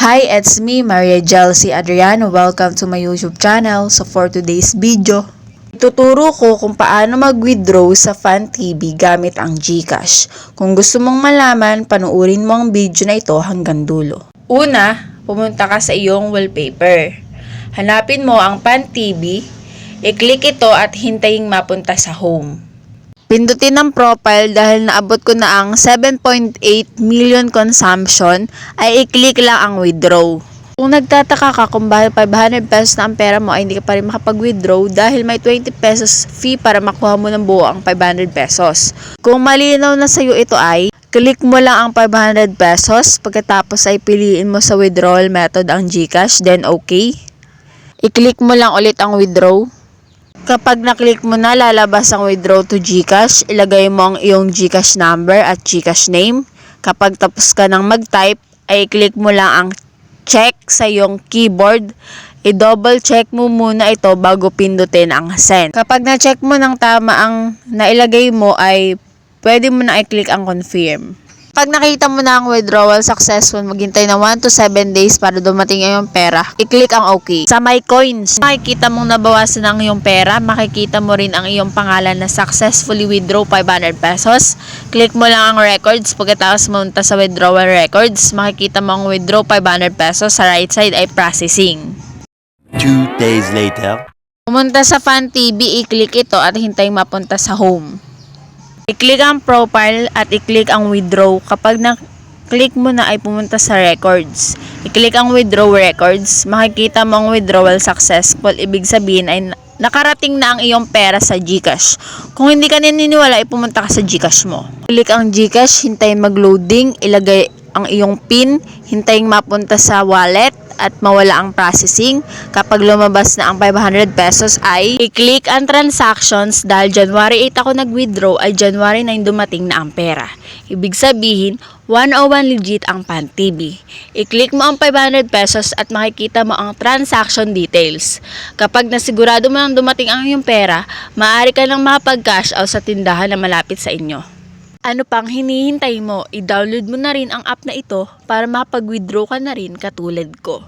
Hi, it's me, Maria Jelcy Adriano. Welcome to my YouTube channel. So for today's video, ituturo ko kung paano mag-withdraw sa FunTV gamit ang GCash. Kung gusto mong malaman, panuorin mo ang video na ito hanggang dulo. Una, pumunta ka sa iyong wallpaper. Hanapin mo ang FunTV, i-click ito at hintayin mapunta sa home. Pindutin ang profile dahil naabot ko na ang 7.8 million consumption, ay i-click lang ang withdraw. Kung nagtataka ka kung bakit 500 pesos na ang pera mo ay hindi ka pa rin makapag-withdraw dahil may 20 pesos fee para makuha mo ng buo ang 500 pesos. Kung malinaw na sa iyo ito ay, click mo lang ang 500 pesos, pagkatapos ay piliin mo sa withdrawal method ang GCash, then okay. I-click mo lang ulit ang withdraw. Kapag na-click mo na, lalabas ang withdraw to GCash. Ilagay mo ang iyong GCash number at GCash name. Kapag tapos ka ng mag-type, ay click mo lang ang check sa iyong keyboard. I-double check mo muna ito bago pindutin ang send. Kapag na-check mo ng tama ang nailagay mo, ay pwede mo na i-click ang confirm. Pag nakita mo na ang withdrawal successful, maghintay na 1 to 7 days para dumating ang iyong pera. I-click ang OK. Sa My Coins, makikita mong nabawasan ang iyong pera. Makikita mo rin ang iyong pangalan na successfully withdraw 500 pesos. Click mo lang ang records. Pagkatapos munta sa withdrawal records, makikita mo ang withdraw 500 pesos. Sa right side ay processing. 2 days later. Pumunta sa FunTV, i-click ito at hintayin mapunta sa home. I-click ang profile at i-click ang withdraw. Kapag na-click mo na ay pumunta sa records. I-click ang withdraw records. Makikita mo ang withdrawal successful. Ibig sabihin ay nakarating na ang iyong pera sa GCash. Kung hindi ka naniniwala ay pumunta ka sa GCash mo. Click ang GCash, hintayin mag-loading, ilagay ang iyong PIN, hintayin mapunta sa wallet at mawala ang processing. Kapag lumabas na ang 500 pesos ay i-click ang transactions. Dahil January 8 ako nag-withdraw ay January 9 dumating na ang pera. Ibig sabihin 101 legit ang FunTV. I-click mo ang 500 pesos at makikita mo ang transaction details. Kapag nasigurado mo nang dumating ang iyong pera, maaari ka nang makapag-cash out sa tindahan na malapit sa inyo. Ano pang hinihintay mo? I-download mo na rin ang app na ito para makapag-withdraw ka na rin katulad ko.